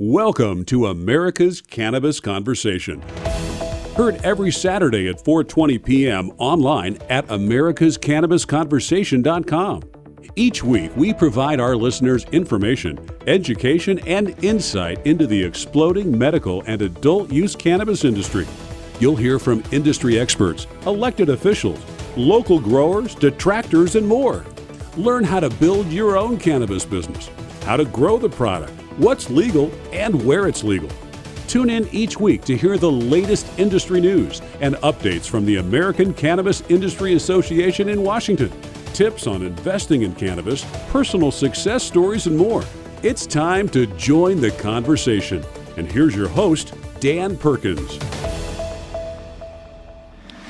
Welcome to America's Cannabis Conversation. Heard every Saturday at 4:20 p.m. online at americascannabisconversation.com. Each week, we provide our listeners information, education, and insight into the exploding medical and adult use cannabis industry. You'll hear from industry experts, elected officials, local growers, detractors, and more. Learn how to build your own cannabis business, how to grow the product, what's legal, and where it's legal. Tune in each week to hear the latest industry news and updates from the American Cannabis Industry Association in Washington, tips on investing in cannabis, personal success stories, and more. It's time to join the conversation. And here's your host, Dan Perkins.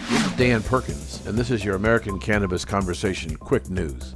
This is Dan Perkins, and this is your American Cannabis Conversation Quick News.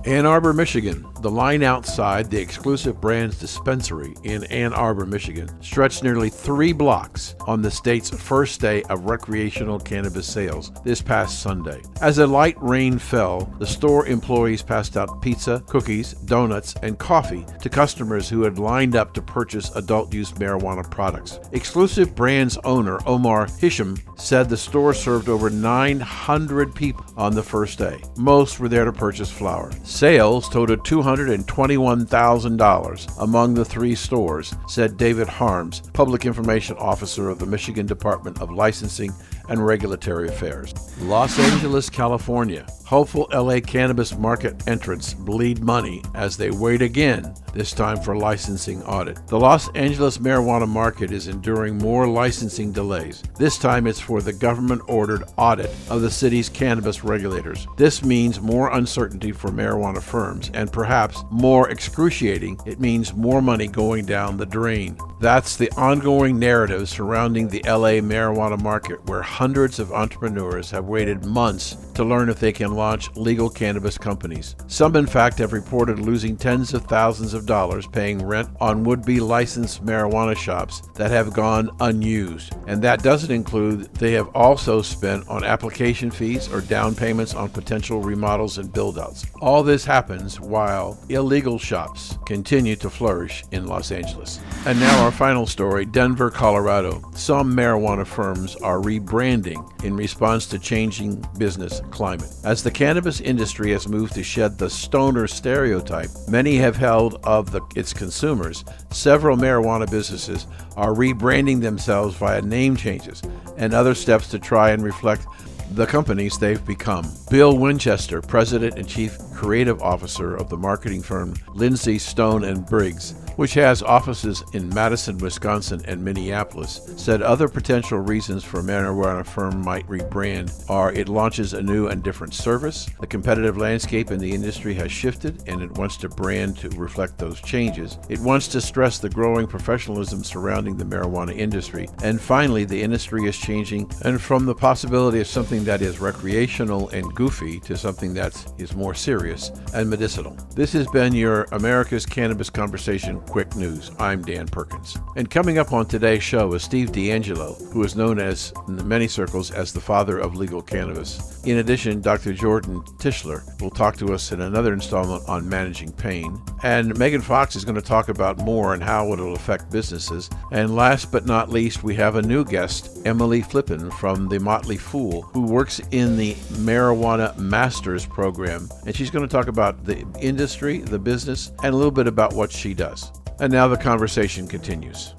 Ann Arbor, Michigan. The line outside the exclusive brands dispensary in Ann Arbor, Michigan, stretched nearly 3 blocks on the state's first day of recreational cannabis sales this past Sunday. As a light rain fell, the store employees passed out pizza, cookies, donuts, and coffee to customers who had lined up to purchase adult-use marijuana products. Exclusive Brands owner Omar Hisham said the store served over 900 people on the first day. Most were there to purchase flower. Sales totaled $221,000 among the 3 stores, said David Harms, Public Information Officer of the Michigan Department of Licensing and Regulatory Affairs. Los Angeles, California. Hopeful LA cannabis market entrants bleed money as they wait again, this time for licensing audit. The Los Angeles marijuana market is enduring more licensing delays. This time it's for the government-ordered audit of the city's cannabis regulators. This means more uncertainty for marijuana firms, and perhaps more excruciating, it means more money going down the drain. That's the ongoing narrative surrounding the LA marijuana market, where hundreds of entrepreneurs have waited months to learn if they can launch legal cannabis companies. Some, in fact, have reported losing tens of thousands of dollars paying rent on would-be licensed marijuana shops that have gone unused. And that doesn't include they have also spent on application fees or down payments on potential remodels and build-outs. All this happens while illegal shops continue to flourish in Los Angeles. And now our final story, Denver, Colorado. Some marijuana firms are rebranding in response to changing business climate. As the cannabis industry has moved to shed the stoner stereotype many have held of its consumers, several marijuana businesses are rebranding themselves via name changes and other steps to try and reflect the companies they've become. Bill Winchester, President and Chief Creative Officer of the marketing firm Lindsay Stone & Briggs, which has offices in Madison, Wisconsin, and Minneapolis, said other potential reasons for a marijuana firm might rebrand are it launches a new and different service, the competitive landscape in the industry has shifted, and it wants to brand to reflect those changes. It wants to stress the growing professionalism surrounding the marijuana industry. And finally, the industry is changing, and from the possibility of something that is recreational and goofy to something that is more serious and medicinal. This has been your America's Cannabis Conversation Quick News. I'm Dan Perkins. And coming up on today's show is Steve D'Angelo, who is known as, in many circles, as the father of legal cannabis. In addition, Dr. Jordan Tishler will talk to us in another installment on managing pain. And Megan Fox is going to talk about more and how it will affect businesses. And last but not least, we have a new guest, Emily Flippen from the Motley Fool, who works in the Marijuana Masters program. And she's going to talk about the industry, the business, and a little bit about what she does. And now the conversation continues.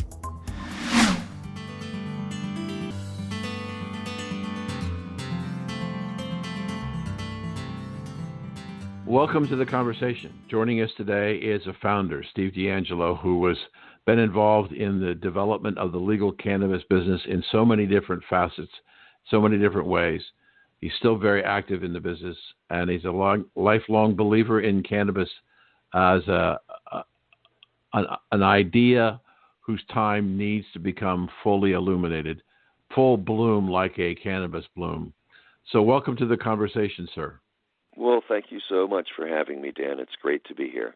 Welcome to the conversation. Joining us today is a founder, Steve D'Angelo, who has been involved in the development of the legal cannabis business in so many different facets, so many different ways. He's still very active in the business, and he's a lifelong believer in cannabis as an idea whose time needs to become fully illuminated, full bloom like a cannabis bloom. So welcome to the conversation, sir. Well, thank you so much for having me, Dan. It's great to be here.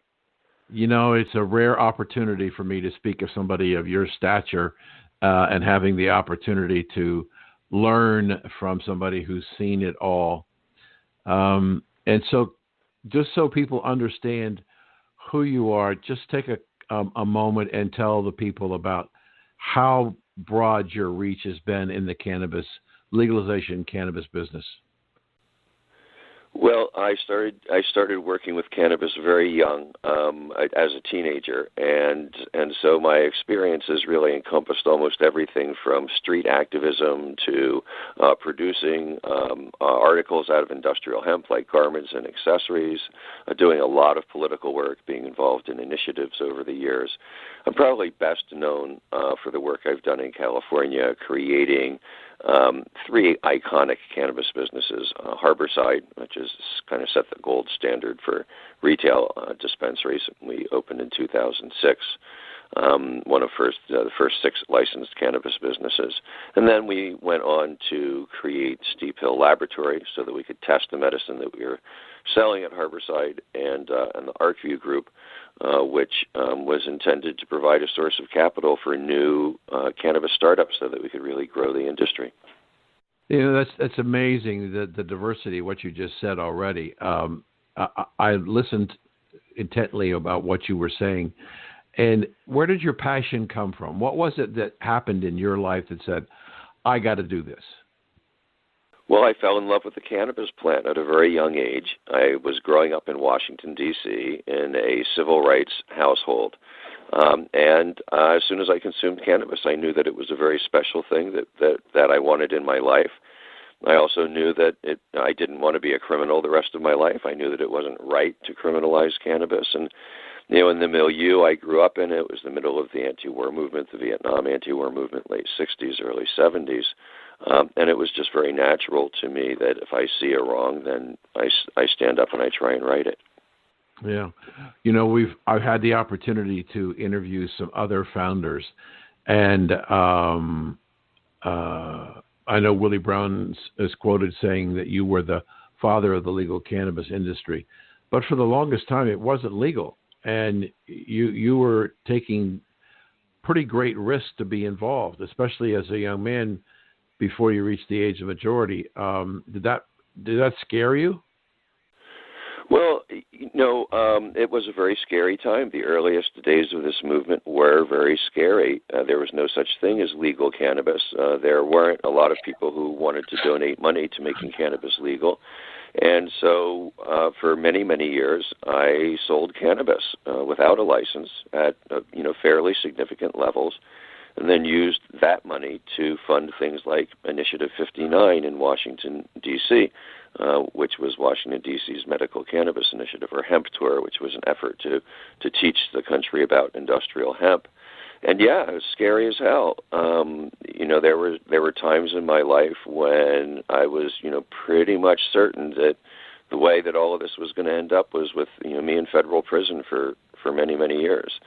You know, it's a rare opportunity for me to speak of somebody of your stature and having the opportunity to learn from somebody who's seen it all. And so just so people understand who you are, just take a a moment and tell the people about how broad your reach has been in the legalization cannabis business? Well, I started working with cannabis very young, as a teenager, and so my experience has really encompassed almost everything from street activism to producing articles out of industrial hemp like garments and accessories, doing a lot of political work, being involved in initiatives over the years. I'm probably best known for the work I've done in California, creating three iconic cannabis businesses: Harborside, which is kind of set the gold standard for retail dispensaries. We opened in 2006. One of the first 6 licensed cannabis businesses. And then we went on to create Steep Hill Laboratory so that we could test the medicine that we were selling at Harborside, and the ArcView Group, which was intended to provide a source of capital for new cannabis startups so that we could really grow the industry. That's amazing, the diversity, what you just said already. I listened intently about what you were saying. And where did your passion come from? What was it that happened in your life that said, I got to do this? Well, I fell in love with the cannabis plant at a very young age. I was growing up in Washington, D.C., in a civil rights household. And as soon as I consumed cannabis, I knew that it was a very special thing that I wanted in my life. I also knew that I didn't want to be a criminal the rest of my life. I knew that it wasn't right to criminalize cannabis. And in the milieu I grew up in, it was the middle of the anti-war movement, the Vietnam anti-war movement, late 60s, early 70s. And it was just very natural to me that if I see a wrong, then I stand up and I try and right it. Yeah. I've had the opportunity to interview some other founders, and I know Willie Brown is quoted saying that you were the father of the legal cannabis industry, but for the longest time it wasn't legal. And you were taking pretty great risks to be involved, especially as a young man before you reached the age of majority. Did that scare you? Well, it was a very scary time. The earliest days of this movement were very scary. There was no such thing as legal cannabis. There weren't a lot of people who wanted to donate money to making cannabis legal. And so for many, many years, I sold cannabis without a license at fairly significant levels, and then used that money to fund things like Initiative 59 in Washington, D.C., which was Washington, D.C.'s medical cannabis initiative, or Hemp Tour, which was an effort to teach the country about industrial hemp. And yeah, it was scary as hell. There were times in my life when I was, pretty much certain that the way that all of this was going to end up was with, me in federal prison for many, many years.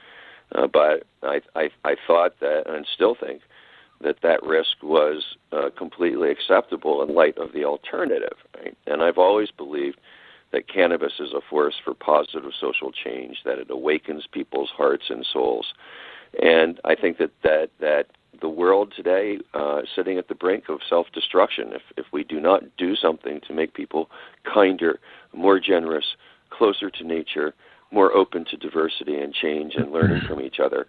But I thought that, and still think, that risk was completely acceptable in light of the alternative. Right? And I've always believed that cannabis is a force for positive social change, that it awakens people's hearts and souls. And I think that the world today is sitting at the brink of self-destruction if we do not do something to make people kinder, more generous, closer to nature, more open to diversity and change and learning from each other.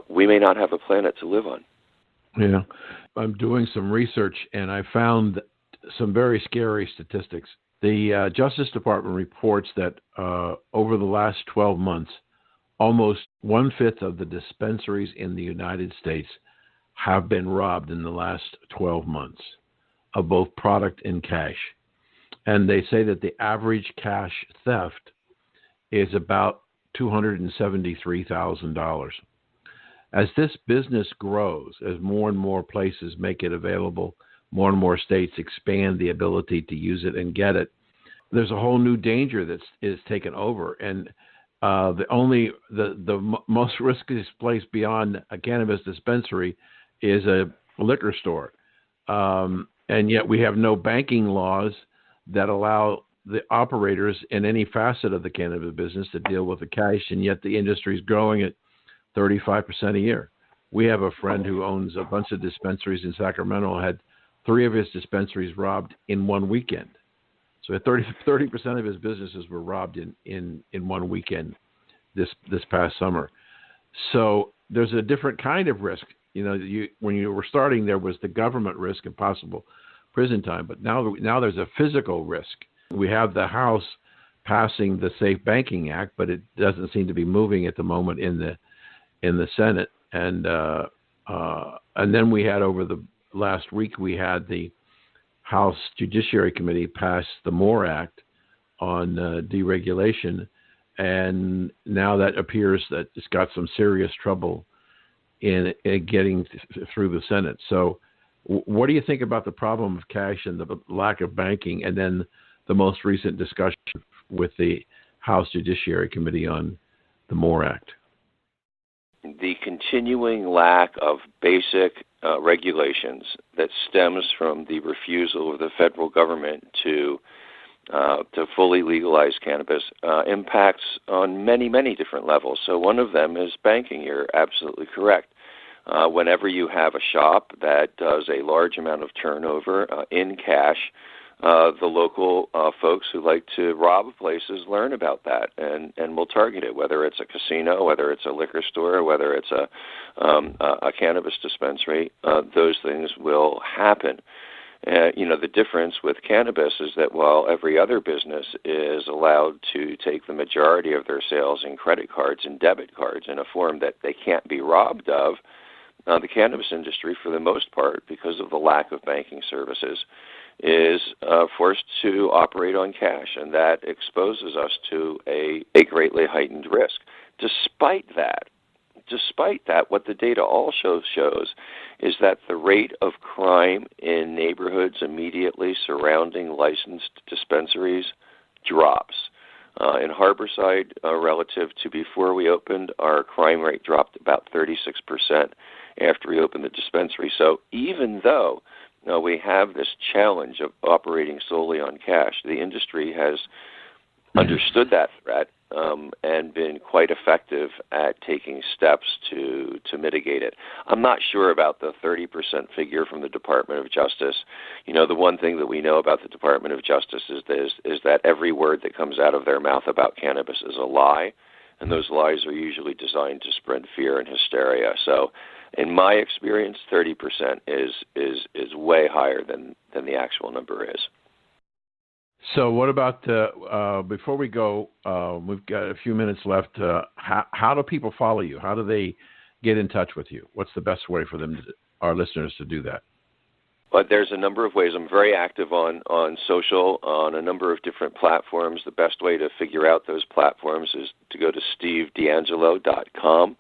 We may not have a planet to live on. Yeah. I'm doing some research, and I found some very scary statistics. The Justice Department reports that over the last 12 months, almost 1/5 of the dispensaries in the United States have been robbed in the last 12 months of both product and cash. And they say that the average cash theft is about $273,000. As this business grows, as more and more places make it available, more and more states expand the ability to use it and get it, there's a whole new danger that is taken over. And the most riskiest place beyond a cannabis dispensary is a liquor store. And yet we have no banking laws that allow the operators in any facet of the cannabis business to deal with the cash, and yet the industry is growing at 35% a year. We have a friend who owns a bunch of dispensaries in Sacramento, had 3 of his dispensaries robbed in one weekend. So 30% of his businesses were robbed in one weekend this past summer. So there's a different kind of risk. When you were starting, there was the government risk and possible prison time, but now there's a physical risk. We have the House passing the Safe Banking Act, but it doesn't seem to be moving at the moment in the Senate. And then we had over the last week, we had the House Judiciary Committee pass the MORE Act on deregulation, and now that appears that it's got some serious trouble in getting through the Senate. So what do you think about the problem of cash and the lack of banking, and then the most recent discussion with the House Judiciary Committee on the MORE Act? The continuing lack of basic regulations that stems from the refusal of the federal government to fully legalize cannabis impacts on many, many different levels. So one of them is banking. You're absolutely correct. Whenever you have a shop that does a large amount of turnover in cash, the local folks who like to rob places learn about that and will target it, whether it's a casino, whether it's a liquor store, whether it's a cannabis dispensary. Those things will happen. The difference with cannabis is that while every other business is allowed to take the majority of their sales in credit cards and debit cards in a form that they can't be robbed of, the cannabis industry, for the most part, because of the lack of banking services, is forced to operate on cash, and that exposes us to a greatly heightened risk. Despite that, what the data also shows is that the rate of crime in neighborhoods immediately surrounding licensed dispensaries drops. In Harborside, relative to before we opened, our crime rate dropped about 36% after we opened the dispensary. So even though we have this challenge of operating solely on cash, the industry has understood that threat and been quite effective at taking steps to mitigate it. I'm not sure about the 30% figure from the Department of Justice. The one thing that we know about the Department of Justice is that every word that comes out of their mouth about cannabis is a lie, and those lies are usually designed to spread fear and hysteria. So in my experience, 30% is way higher than the actual number is. So what about, before we go, we've got a few minutes left. How do people follow you? How do they get in touch with you? What's the best way for them, our listeners, to do that? But there's a number of ways. I'm very active on social, on a number of different platforms. The best way to figure out those platforms is to go to stevedangelo.com.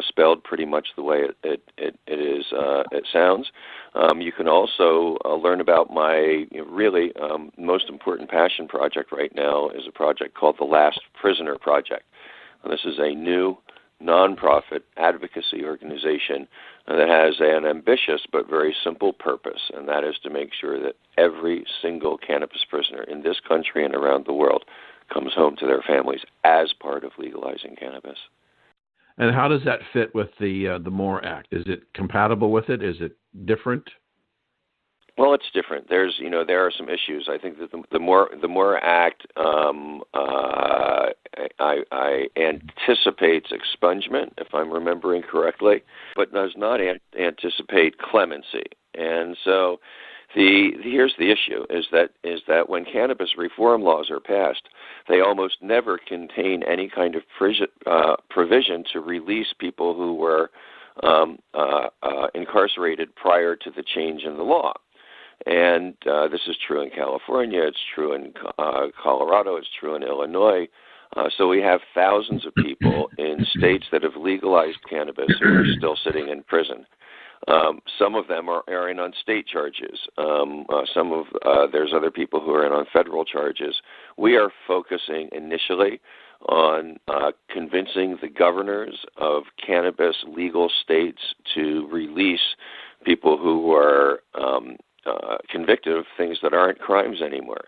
Spelled pretty much the way it sounds. You can also learn about my really most important passion project right now is a project called the Last Prisoner Project. And this is a new nonprofit advocacy organization that has an ambitious but very simple purpose, and that is to make sure that every single cannabis prisoner in this country and around the world comes home to their families as part of legalizing cannabis. And how does that fit with the MORE Act? Is it compatible with it? Is it different? Well, it's different. There are some issues. I think that the MORE Act I anticipates expungement, if I'm remembering correctly, but does not anticipate clemency. And so here's the issue: is that when cannabis reform laws are passed, they almost never contain any kind of provision to release people who were incarcerated prior to the change in the law. And this is true in California, it's true in Colorado, it's true in Illinois. So we have thousands of people in states that have legalized cannabis who are still sitting in prison. Some of them are in on state charges. There's other people who are in on federal charges. We are focusing initially on convincing the governors of cannabis legal states to release people who are convicted of things that aren't crimes anymore.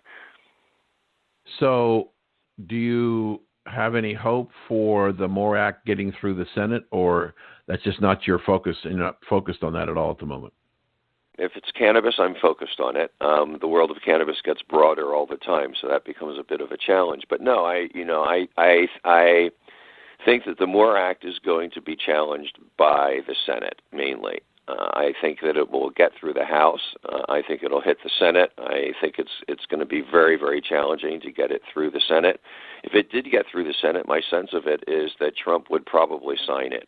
So do you have any hope for the MORE Act getting through the Senate, or that's just not your focus, and you're not focused on that at all at the moment? If it's cannabis, I'm focused on it. The world of cannabis gets broader all the time, so that becomes a bit of a challenge. But no, I think that the MORE Act is going to be challenged by the Senate mainly. I think that it will get through the House. I think it'll hit the Senate. I think it's going to be very, very challenging to get it through the Senate. If it did get through the Senate, my sense of it is that Trump would probably sign it.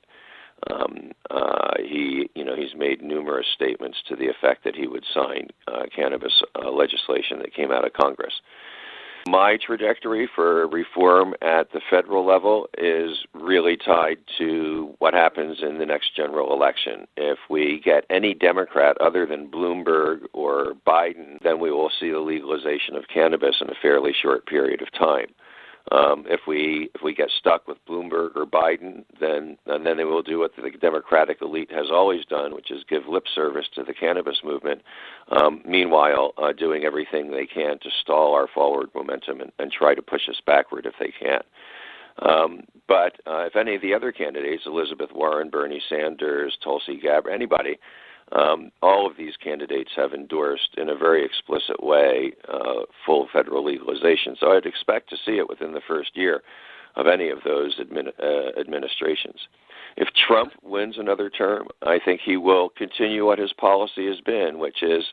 He's made numerous statements to the effect that he would sign cannabis legislation that came out of Congress. My trajectory for reform at the federal level is really tied to what happens in the next general election. If we get any Democrat other than Bloomberg or Biden, then we will see the legalization of cannabis in a fairly short period of time. If we get stuck with Bloomberg or Biden, then they will do what the Democratic elite has always done, which is give lip service to the cannabis movement. Meanwhile, doing everything they can to stall our forward momentum and try to push us backward if they can. But if any of the other candidates, Elizabeth Warren, Bernie Sanders, Tulsi Gabbard, anybody, all of these candidates have endorsed in a very explicit way full federal legalization. So I'd expect to see it within the first year of any of those administrations. If Trump wins another term, I think he will continue what his policy has been, which is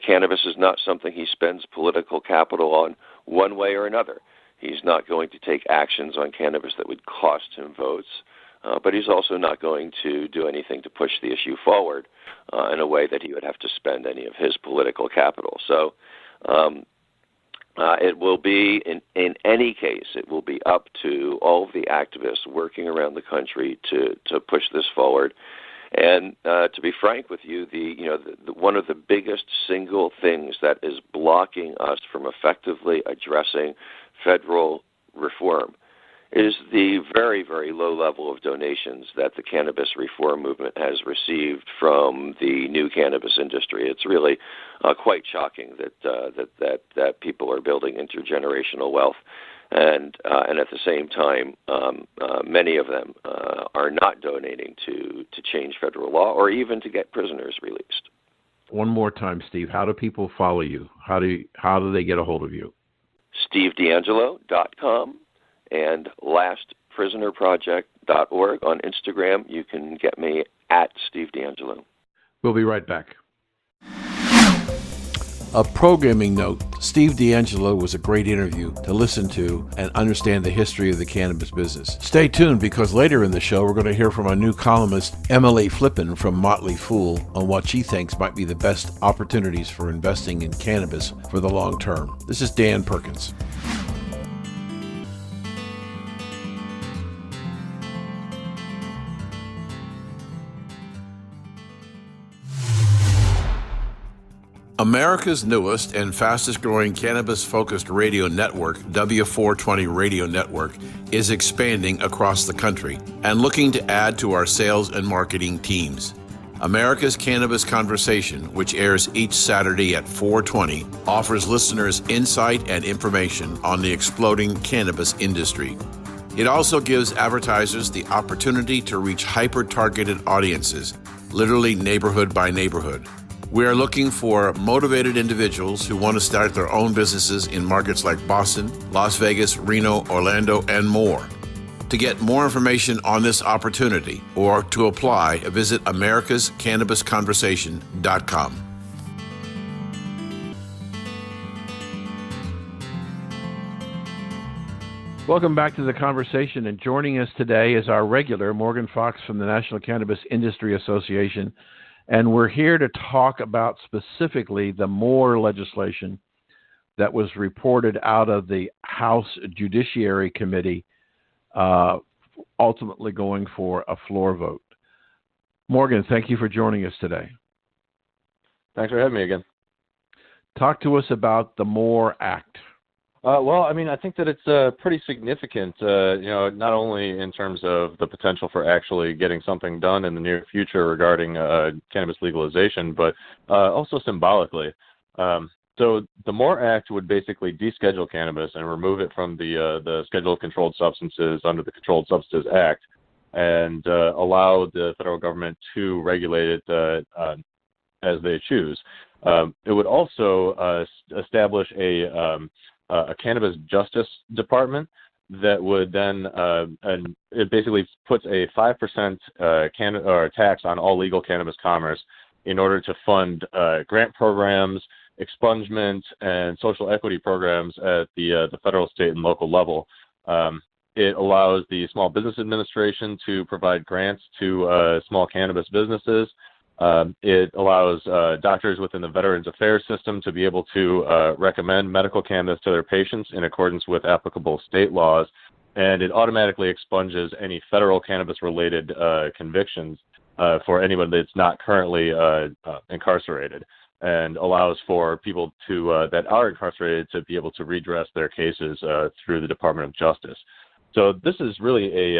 cannabis is not something he spends political capital on one way or another. He's not going to take actions on cannabis that would cost him votes. But he's also not going to do anything to push the issue forward in a way that he would have to spend any of his political capital. So it will be, in any case, it will be up to all of the activists working around the country to push this forward. And to be frank with you, one of the biggest single things that is blocking us from effectively addressing federal reform is the very, very low level of donations that the cannabis reform movement has received from the new cannabis industry. It's really quite shocking that people are building intergenerational wealth, and at the same time, many of them are not donating to change federal law or even to get prisoners released. One more time, Steve. How do people follow you? How do they get a hold of you? SteveDeangelo.com. and lastprisonerproject.org. On Instagram, you can get me at Steve D'Angelo. We'll be right back. A programming note, Steve D'Angelo was a great interview to listen to and understand the history of the cannabis business. Stay tuned because later in the show we're going to hear from our new columnist, Emily Flippen from Motley Fool, on what she thinks might be the best opportunities for investing in cannabis for the long term. This is Dan Perkins. America's newest and fastest-growing cannabis-focused radio network, W420 Radio Network, is expanding across the country and looking to add to our sales and marketing teams. America's Cannabis Conversation, which airs each Saturday at 4:20, offers listeners insight and information on the exploding cannabis industry. It also gives advertisers the opportunity to reach hyper-targeted audiences, literally neighborhood by neighborhood. We are looking for motivated individuals who want to start their own businesses in markets like Boston, Las Vegas, Reno, Orlando, and more. To get more information on this opportunity or to apply, visit americascannabisconversation.com. Welcome back to the conversation, and joining us today is our regular Morgan Fox from the National Cannabis Industry Association. And we're here to talk about specifically the MORE legislation that was reported out of the House Judiciary Committee, ultimately going for a floor vote. Morgan, thank you for joining us today. Thanks for having me again. Talk to us about the MORE Act. I think that it's pretty significant, not only in terms of the potential for actually getting something done in the near future regarding cannabis legalization, but also symbolically. So the MORE Act would basically deschedule cannabis and remove it from the Schedule of Controlled Substances under the Controlled Substances Act and allow the federal government to regulate it as they choose. It would also establish a Cannabis Justice Department that would then, and it basically puts a 5% tax on all legal cannabis commerce in order to fund grant programs, expungement, and social equity programs at the federal, state, and local level. It allows the Small Business Administration to provide grants to small cannabis businesses. It allows doctors within the Veterans Affairs system to be able to recommend medical cannabis to their patients in accordance with applicable state laws, and it automatically expunges any federal cannabis-related convictions for anyone that's not currently incarcerated, and allows for people to that are incarcerated to be able to redress their cases through the Department of Justice. So this is really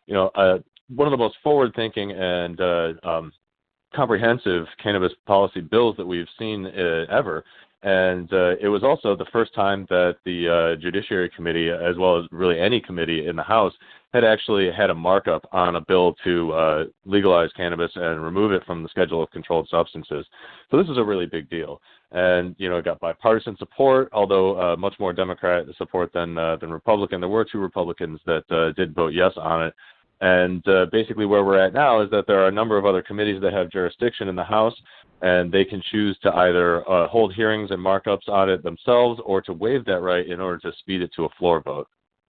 one of the most forward-thinking and comprehensive cannabis policy bills that we've seen ever. And it was also the first time that the Judiciary Committee, as well as really any committee in the House, had actually had a markup on a bill to legalize cannabis and remove it from the Schedule of Controlled Substances. So this is a really big deal. And, it got bipartisan support, although much more Democrat support than Republican. There were 2 Republicans that did vote yes on it. And basically where we're at now is that there are a number of other committees that have jurisdiction in the House, and they can choose to either hold hearings and markups on it themselves or to waive that right in order to speed it to a floor vote.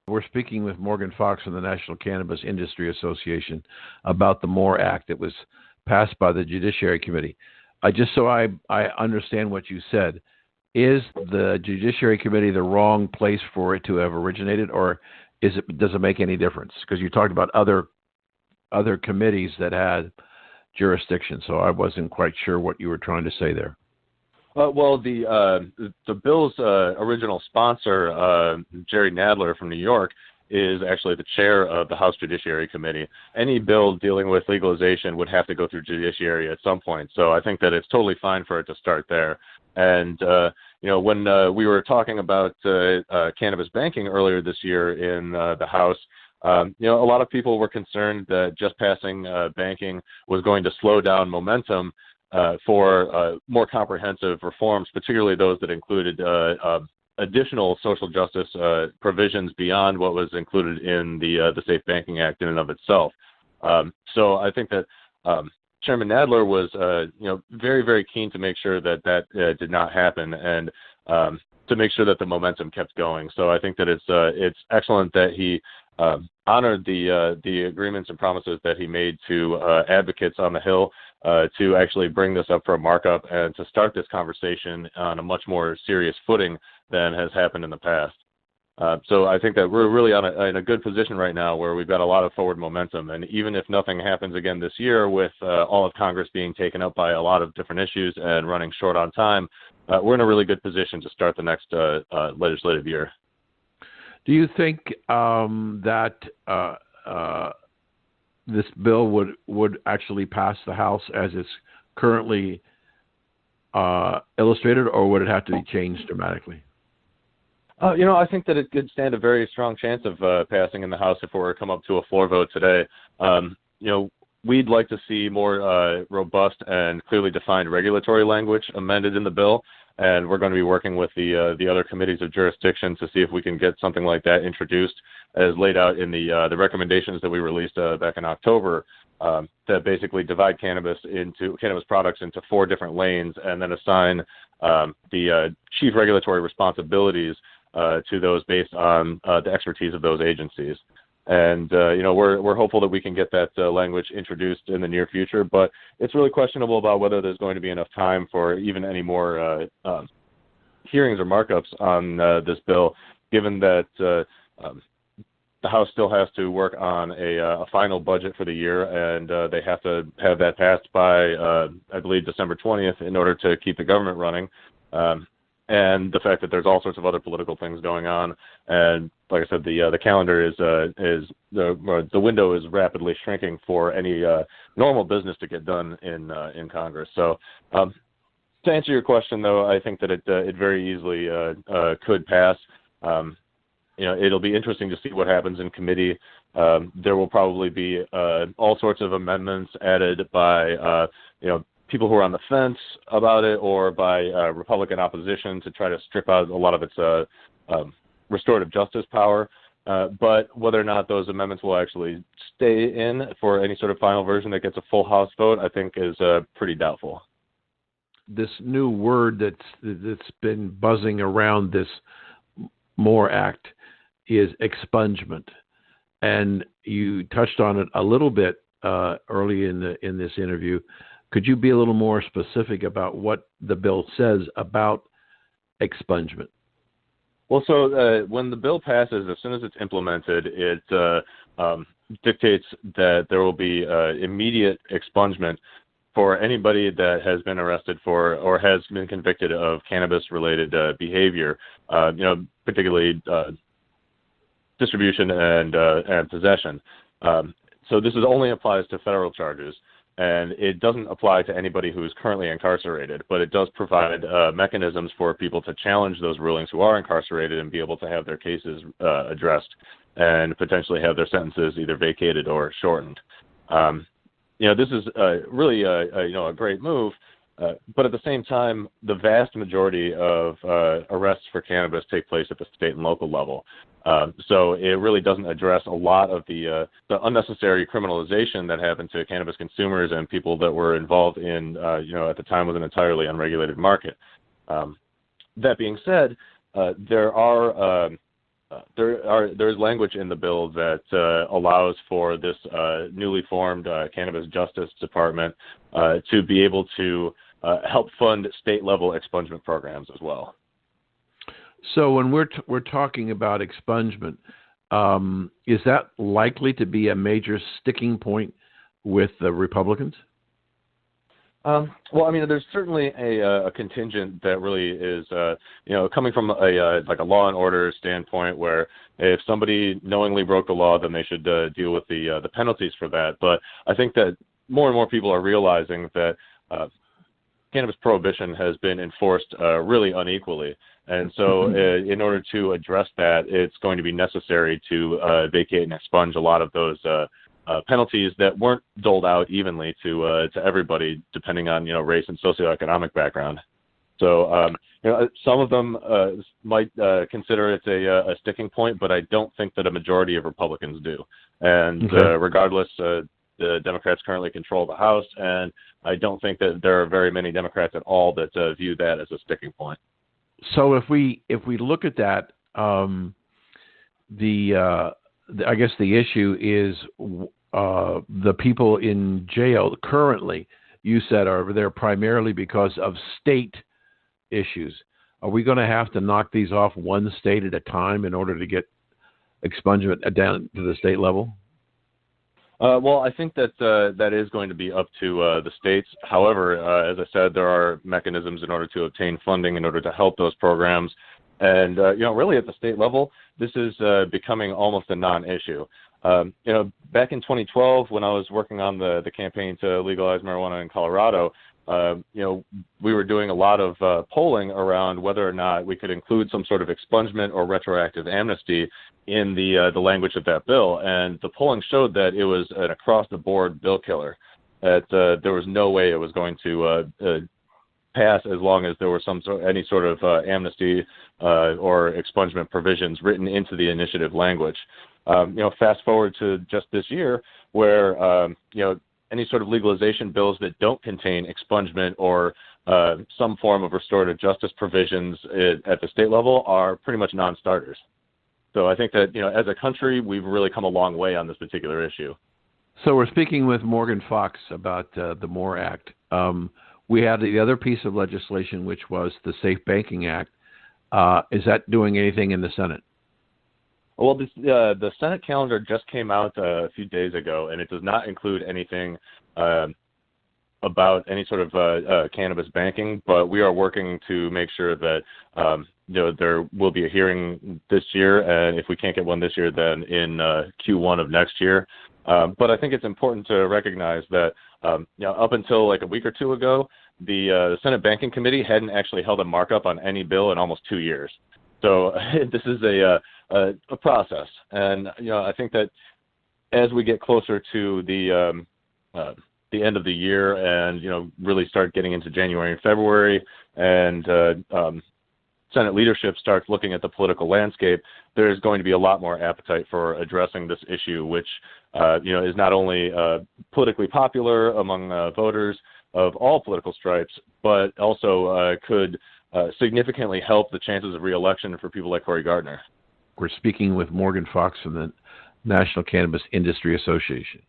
We're speaking with Morgan Fox from the National Cannabis Industry Association about the MORE Act that was passed by the Judiciary Committee. Just so I understand what you said, is the Judiciary Committee the wrong place for it to have originated, or does it make any difference? Because you talked about other committees that had jurisdiction, so I wasn't quite sure what you were trying to say there. Well, the bill's original sponsor, Jerry Nadler from New York, is actually the chair of the House Judiciary Committee. Any bill dealing with legalization would have to go through judiciary at some point. So I think that it's totally fine for it to start there. And, when we were talking about cannabis banking earlier this year in the House, a lot of people were concerned that just passing banking was going to slow down momentum for more comprehensive reforms, particularly those that included additional social justice provisions beyond what was included in the Safe Banking Act in and of itself. So I think that Chairman Nadler was, very, very keen to make sure that did not happen, and to make sure that the momentum kept going. So I think that it's excellent that he honored the agreements and promises that he made to advocates on the Hill to actually bring this up for a markup and to start this conversation on a much more serious footing than has happened in the past. So I think that we're really in a good position right now where we've got a lot of forward momentum. And even if nothing happens again this year with all of Congress being taken up by a lot of different issues and running short on time, we're in a really good position to start the next legislative year. Do you think that this bill would actually pass the House as it's currently illustrated, or would it have to be changed dramatically? I think that it could stand a very strong chance of passing in the House if it were to come up to a floor vote today. We'd like to see more robust and clearly defined regulatory language amended in the bill, and we're going to be working with the other committees of jurisdiction to see if we can get something like that introduced as laid out in the recommendations that we released back in October, that basically divide cannabis products into 4 different lanes and then assign the chief regulatory responsibilities to those based on the expertise of those agencies. And, we're hopeful that we can get that language introduced in the near future, but it's really questionable about whether there's going to be enough time for even any more hearings or markups on this bill, given that the House still has to work on a final budget for the year, and they have to have that passed by, I believe, December 20th in order to keep the government running. And the fact that there's all sorts of other political things going on, and like I said, the calendar is the window is rapidly shrinking for any normal business to get done in Congress. So, to answer your question, though, I think that it very easily could pass. It'll be interesting to see what happens in committee. There will probably be all sorts of amendments added by people who are on the fence about it, or by Republican opposition to try to strip out a lot of its restorative justice power. But whether or not those amendments will actually stay in for any sort of final version that gets a full House vote, I think is pretty doubtful. This new word that's been buzzing around this MORE Act is expungement, and you touched on it a little bit early in this interview. Could you be a little more specific about what the bill says about expungement? Well, so when the bill passes, as soon as it's implemented, it dictates that there will be immediate expungement for anybody that has been arrested for or has been convicted of cannabis-related behavior, particularly distribution and possession. So this only applies to federal charges, and it doesn't apply to anybody who is currently incarcerated, but it does provide mechanisms for people to challenge those rulings who are incarcerated and be able to have their cases addressed and potentially have their sentences either vacated or shortened. This is really a great move, but at the same time, the vast majority of arrests for cannabis take place at the state and local level. So it really doesn't address a lot of the unnecessary criminalization that happened to cannabis consumers and people that were involved in, at the time was an entirely unregulated market. That being said, there's language in the bill that allows for this newly formed Cannabis Justice Department to be able to help fund state-level expungement programs as well. So when we're talking about expungement, is that likely to be a major sticking point with the Republicans? Well, I mean, there's certainly a contingent that really is, coming from a law and order standpoint, where if somebody knowingly broke the law, then they should deal with the penalties for that. But I think that more and more people are realizing that cannabis prohibition has been enforced really unequally. And so in order to address that, it's going to be necessary to vacate and expunge a lot of those penalties that weren't doled out evenly to everybody, depending on race and socioeconomic background. So some of them might consider it a sticking point, but I don't think that a majority of Republicans do. And regardless, the Democrats currently control the House, and I don't think that there are very many Democrats at all that view that as a sticking point. So if we look at that, I guess the issue is the people in jail currently, you said, are there primarily because of state issues. Are we going to have to knock these off one state at a time in order to get expungement down to the state level? Well, I think that that is going to be up to the states. However, as I said, there are mechanisms in order to obtain funding in order to help those programs. And, really at the state level, this is becoming almost a non-issue. Back in 2012, when I was working on the campaign to legalize marijuana in Colorado, we were doing a lot of polling around whether or not we could include some sort of expungement or retroactive amnesty in the language of that bill. And the polling showed that it was an across-the-board bill killer, that there was no way it was going to pass as long as there were any sort of amnesty or expungement provisions written into the initiative language. Fast forward to just this year, where any sort of legalization bills that don't contain expungement or some form of restorative justice provisions at the state level are pretty much non-starters. So I think that as a country, we've really come a long way on this particular issue. So we're speaking with Morgan Fox about the MORE Act. We had the other piece of legislation, which was the Safe Banking Act. Is that doing anything in the Senate? Well, the Senate calendar just came out a few days ago, and it does not include anything about any sort of cannabis banking, but we are working to make sure that there will be a hearing this year, and if we can't get one this year, then in Q1 of next year. But I think it's important to recognize that up until like a week or two ago, the Senate Banking Committee hadn't actually held a markup on any bill in almost 2 years. So this is a process, and I think that as we get closer to the end of the year, and really start getting into January and February, and Senate leadership starts looking at the political landscape, there's going to be a lot more appetite for addressing this issue, which is not only politically popular among voters of all political stripes, but also could significantly help the chances of re-election for people like Cory Gardner. We're speaking with Morgan Fox from the National Cannabis Industry Association.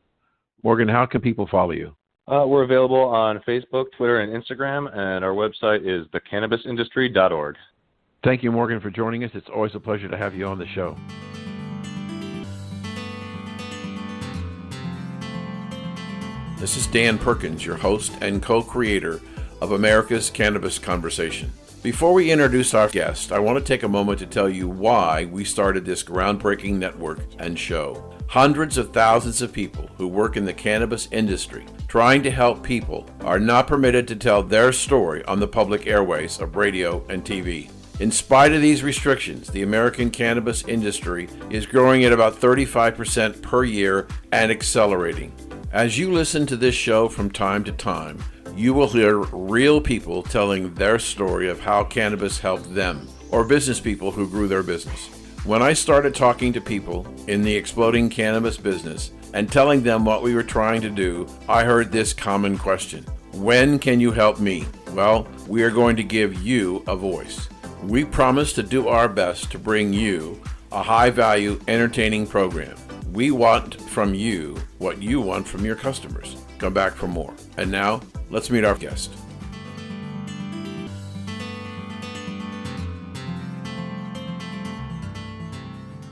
Morgan, how can people follow you? We're available on Facebook, Twitter, and Instagram, and our website is thecannabisindustry.org. Thank you, Morgan, for joining us. It's always a pleasure to have you on the show. This is Dan Perkins, your host and co-creator of America's Cannabis Conversation. Before we introduce our guest, I want to take a moment to tell you why we started this groundbreaking network and show. Hundreds of thousands of people who work in the cannabis industry trying to help people are not permitted to tell their story on the public airways of radio and TV. In spite of these restrictions, the American cannabis industry is growing at about 35% per year and accelerating. As you listen to this show from time to time, you will hear real people telling their story of how cannabis helped them, or business people who grew their business. When I started talking to people in the exploding cannabis business and telling them what we were trying to do, I heard this common question: when can you help me? Well, we are going to give you a voice. We promise to do our best to bring you a high-value, entertaining program. We want from you what you want from your customers. Come back for more. And now, let's meet our guest.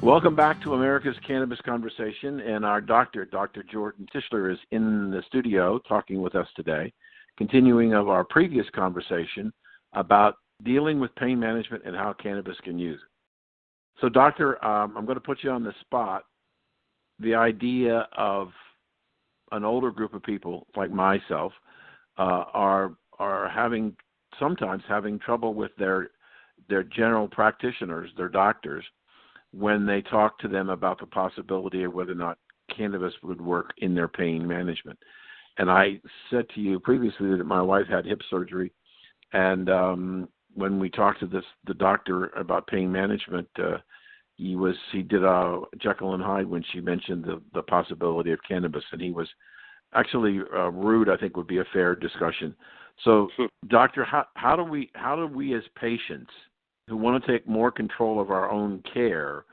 Welcome back to America's Cannabis Conversation, and our Dr. Jordan Tishler is in the studio talking with us today, continuing of our previous conversation about dealing with pain management and how cannabis can use it. So, Doctor, I'm going to put you on the spot. The idea of an older group of people like myself are sometimes having trouble with their general practitioners, their doctors, when they talk to them about the possibility of whether or not cannabis would work in their pain management. And I said to you previously that my wife had hip surgery, and when we talked to the doctor about pain management, he did a Jekyll and Hyde when she mentioned the possibility of cannabis, and he was actually rude. I think would be a fair discussion. So, Doctor, how do we as patients who want to take more control of our own care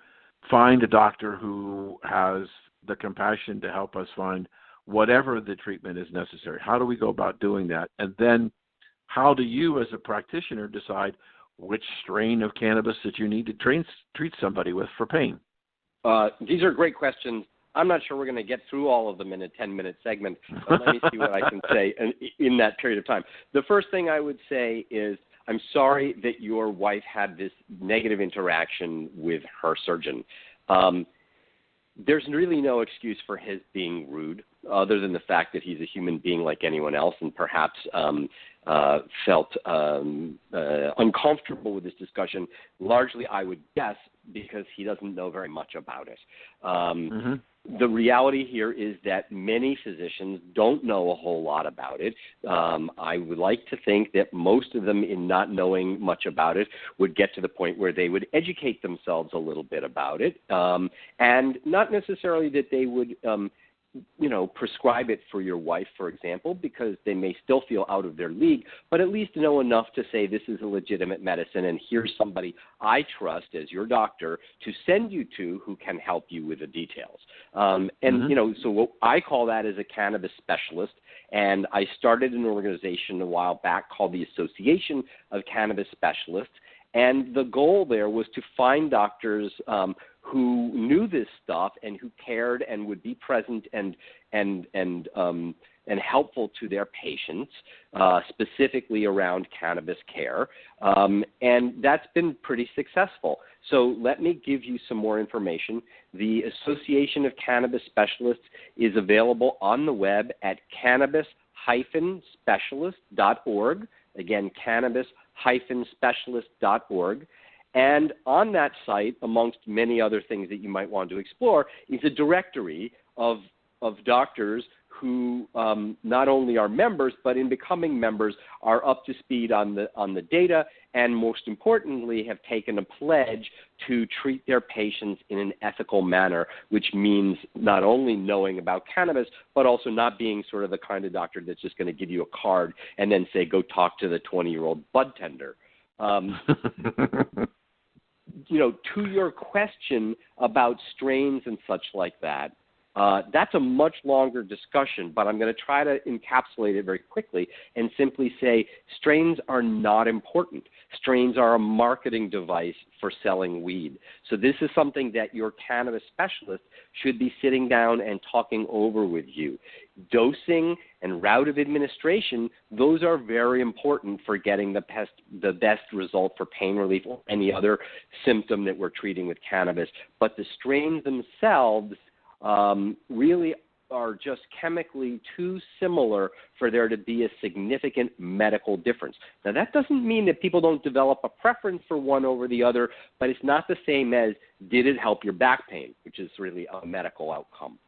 find a doctor who has the compassion to help us find whatever the treatment is necessary? How do we go about doing that? And then how do you as a practitioner decide which strain of cannabis that you need to treat somebody with for pain? These are great questions. I'm not sure we're going to get through all of them in a 10-minute segment, but let me see what I can say in that period of time. The first thing I would say is I'm sorry that your wife had this negative interaction with her surgeon. There's really no excuse for his being rude, other than the fact that he's a human being like anyone else, and perhaps felt uncomfortable with this discussion, largely, I would guess, because he doesn't know very much about it. The reality here is that many physicians don't know a whole lot about it. I would like to think that most of them, in not knowing much about it, would get to the point where they would educate themselves a little bit about it, and not necessarily that they would prescribe it for your wife, for example, because they may still feel out of their league, but at least know enough to say this is a legitimate medicine and here's somebody I trust as your doctor to send you to who can help you with the details. So what I call that is a cannabis specialist, and I started an organization a while back called the Association of Cannabis Specialists, and the goal there was to find doctors who knew this stuff and who cared and would be present and helpful to their patients, specifically around cannabis care. And that's been pretty successful. So let me give you some more information. The Association of Cannabis Specialists is available on the web at cannabis-specialist.org. Again, cannabis-specialist.org. And on that site, amongst many other things that you might want to explore, is a directory of doctors who not only are members, but in becoming members are up to speed on the data, and most importantly have taken a pledge to treat their patients in an ethical manner, which means not only knowing about cannabis, but also not being sort of the kind of doctor that's just going to give you a card and then say, go talk to the 20-year-old bud tender. To your question about strains and such like that, that's a much longer discussion, but I'm going to try to encapsulate it very quickly and simply say strains are not important. Strains are a marketing device for selling weed. So this is something that your cannabis specialist should be sitting down and talking over with you. Dosing and route of administration, those are very important for getting the best result for pain relief or any other symptom that we're treating with cannabis. But the strains themselves really are just chemically too similar for there to be a significant medical difference. Now, that doesn't mean that people don't develop a preference for one over the other, but it's not the same as did it help your back pain, which is really a medical outcome.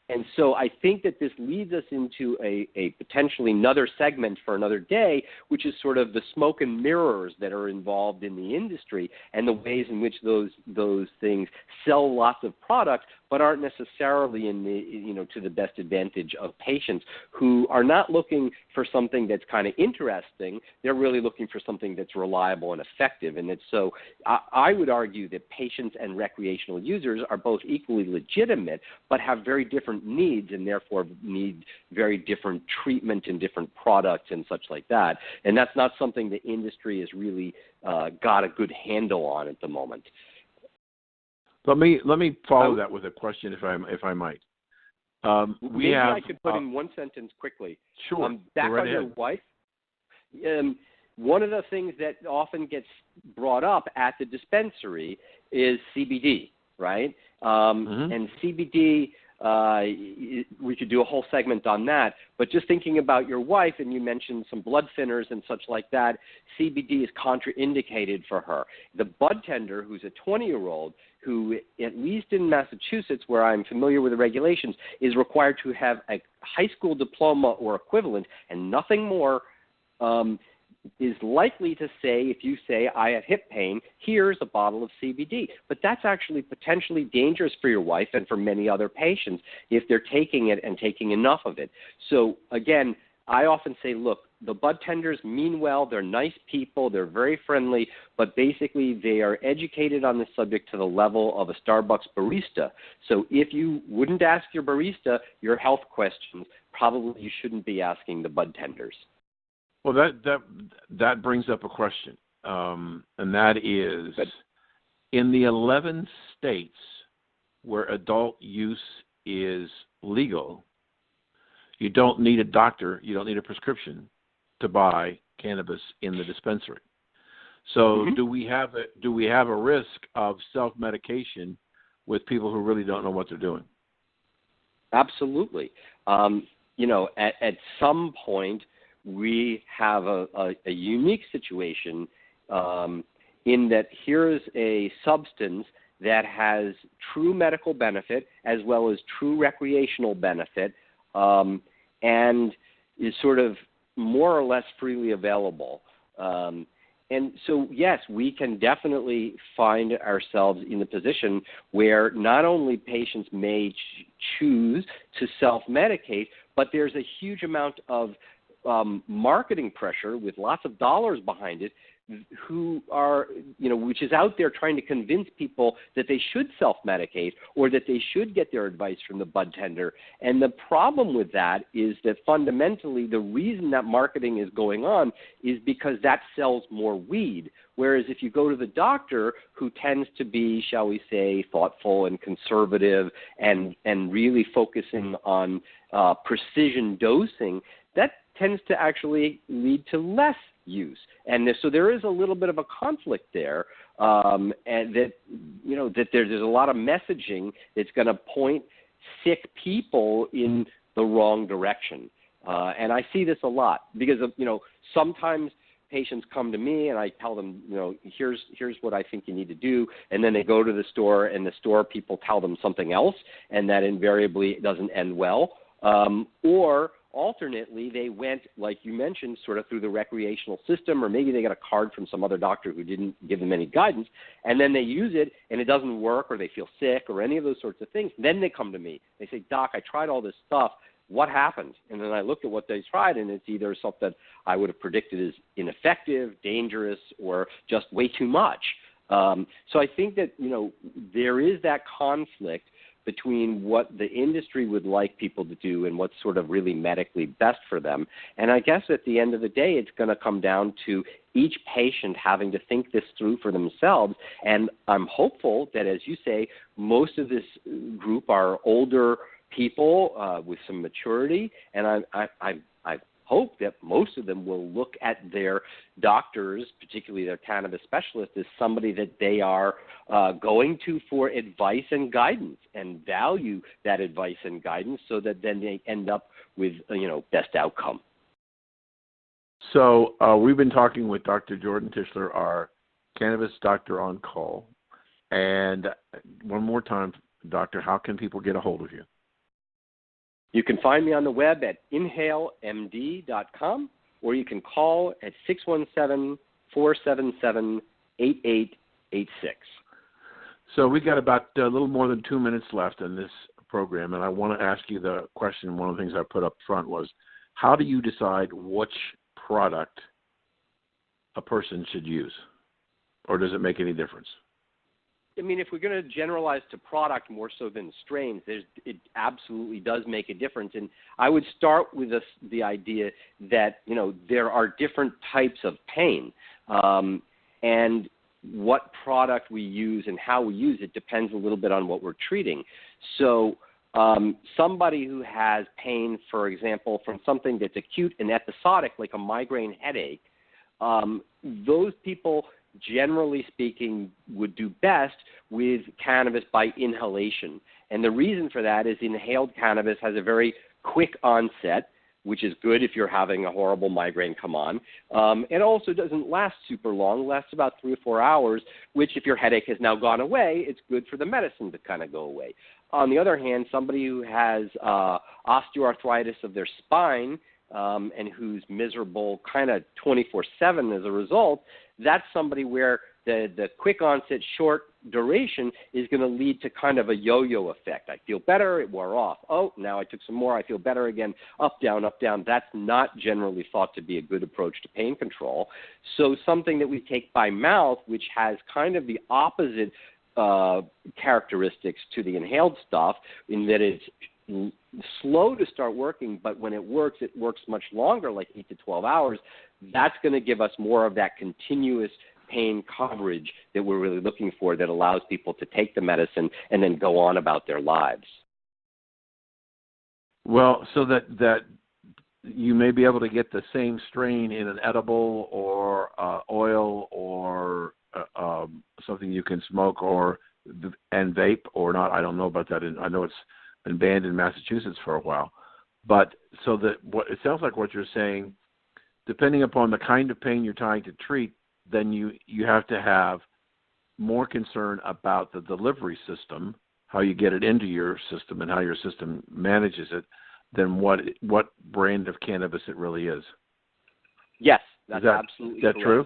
And so I think that this leads us into a potentially another segment for another day, which is sort of the smoke and mirrors that are involved in the industry and the ways in which those things sell lots of product, but aren't necessarily in the to the best advantage of patients who are not looking for something that's kind of interesting. They're really looking for something that's reliable and effective. And so I would argue that patients and recreational users are both equally legitimate, but have very different needs and therefore need very different treatment and different products and such like that. And that's not something the industry has really got a good handle on at the moment. Let me follow that with a question, if I might. Maybe I could put in one sentence quickly. Sure. Back on your wife. One of the things that often gets brought up at the dispensary is CBD, right? And CBD, we could do a whole segment on that, but just thinking about your wife, and you mentioned some blood thinners and such like that, CBD is contraindicated for her. The bud tender, who's a 20-year-old, who, at least in Massachusetts, where I'm familiar with the regulations, is required to have a high school diploma or equivalent and nothing more, is likely to say, if you say, I have hip pain, here's a bottle of CBD. But that's actually potentially dangerous for your wife and for many other patients if they're taking it and taking enough of it. So, again, I often say, look, the bud tenders mean well. They're nice people. They're very friendly. But basically, they are educated on the subject to the level of a Starbucks barista. So if you wouldn't ask your barista your health questions, probably you shouldn't be asking the bud tenders. Well, that brings up a question, and that is, in the 11 states where adult use is legal, you don't need a doctor, you don't need a prescription to buy cannabis in the dispensary. So do we have a risk of self-medication with people who really don't know what they're doing? Absolutely. At some point, we have a unique situation in that here is a substance that has true medical benefit as well as true recreational benefit and is sort of more or less freely available. And so, yes, we can definitely find ourselves in the position where not only patients may choose to self-medicate, but there's a huge amount of marketing pressure with lots of dollars behind it, who are, which is out there trying to convince people that they should self-medicate or that they should get their advice from the bud tender. And the problem with that is that fundamentally the reason that marketing is going on is because that sells more weed. Whereas if you go to the doctor, who tends to be, shall we say, thoughtful and conservative and really focusing on precision dosing, that tends to actually lead to less use. And so there is a little bit of a conflict there, and that there's a lot of messaging that's going to point sick people in the wrong direction. And I see this a lot because of, sometimes patients come to me and I tell them, here's what I think you need to do. And then they go to the store and the store people tell them something else, and that invariably doesn't end well. Or alternately, they went, like you mentioned, sort of through the recreational system, or maybe they got a card from some other doctor who didn't give them any guidance, and then they use it and it doesn't work, or they feel sick, or any of those sorts of things. Then they come to me. They say, Doc, I tried all this stuff. What happened? And then I looked at what they tried, and it's either something I would have predicted as ineffective, dangerous, or just way too much. So I think that, there is that conflict between what the industry would like people to do and what's sort of really medically best for them. And I guess at the end of the day, it's going to come down to each patient having to think this through for themselves. And I'm hopeful that, as you say, most of this group are older people with some maturity, and I hope that most of them will look at their doctors, particularly their cannabis specialist, as somebody that they are going to for advice and guidance, and value that advice and guidance, so that then they end up with best outcome. So we've been talking with Dr. Jordan Tishler, our cannabis doctor on call. And one more time, Doctor, how can people get a hold of you? You can find me on the web at inhalemd.com, or you can call at 617-477-8886. So we got about a little more than 2 minutes left in this program, and I want to ask you the question. One of the things I put up front was, how do you decide which product a person should use, or does it make any difference? I mean, if we're going to generalize to product more so than strains, it absolutely does make a difference. And I would start with the idea that, there are different types of pain. And what product we use and how we use it depends a little bit on what we're treating. So somebody who has pain, for example, from something that's acute and episodic, like a migraine headache, those people, generally speaking, would do best with cannabis by inhalation. And the reason for that is inhaled cannabis has a very quick onset, which is good if you're having a horrible migraine come on. It also doesn't last super long, lasts about 3 or 4 hours, which if your headache has now gone away, it's good for the medicine to kind of go away. On the other hand, somebody who has osteoarthritis of their spine, and who's miserable kind of 24/7 as a result, that's somebody where the quick onset, short duration is going to lead to kind of a yo-yo effect. I feel better, it wore off. Oh, now I took some more, I feel better again. Up, down, up, down. That's not generally thought to be a good approach to pain control. So something that we take by mouth, which has kind of the opposite characteristics to the inhaled stuff, in that it's slow to start working, but when it works much longer, like 8 to 12 hours. That's going to give us more of that continuous pain coverage that we're really looking for, that allows people to take the medicine and then go on about their lives. Well, so that you may be able to get the same strain in an edible or oil or something you can smoke and vape or not. I don't know about that. I know it's been banned in Massachusetts for a while. But so that what it sounds like what you're saying, depending upon the kind of pain you're trying to treat, then you have to have more concern about the delivery system, how you get it into your system and how your system manages it, than what brand of cannabis it really is. Yes, that's absolutely correct. Is that true?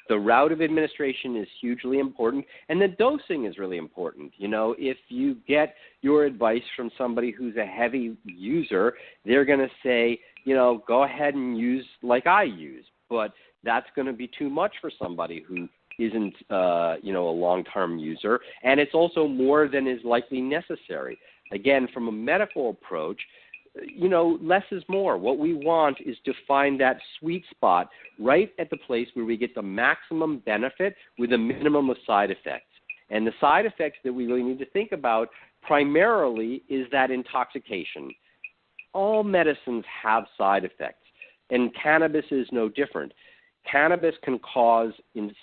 The route of administration is hugely important, and the dosing is really important. If you get your advice from somebody who's a heavy user, they're going to say, go ahead and use like I use. But that's going to be too much for somebody who isn't, a long-term user, and it's also more than is likely necessary. Again, from a medical approach, less is more. What we want is to find that sweet spot right at the place where we get the maximum benefit with a minimum of side effects. And the side effects that we really need to think about primarily is that intoxication. All medicines have side effects, and cannabis is no different. Cannabis can cause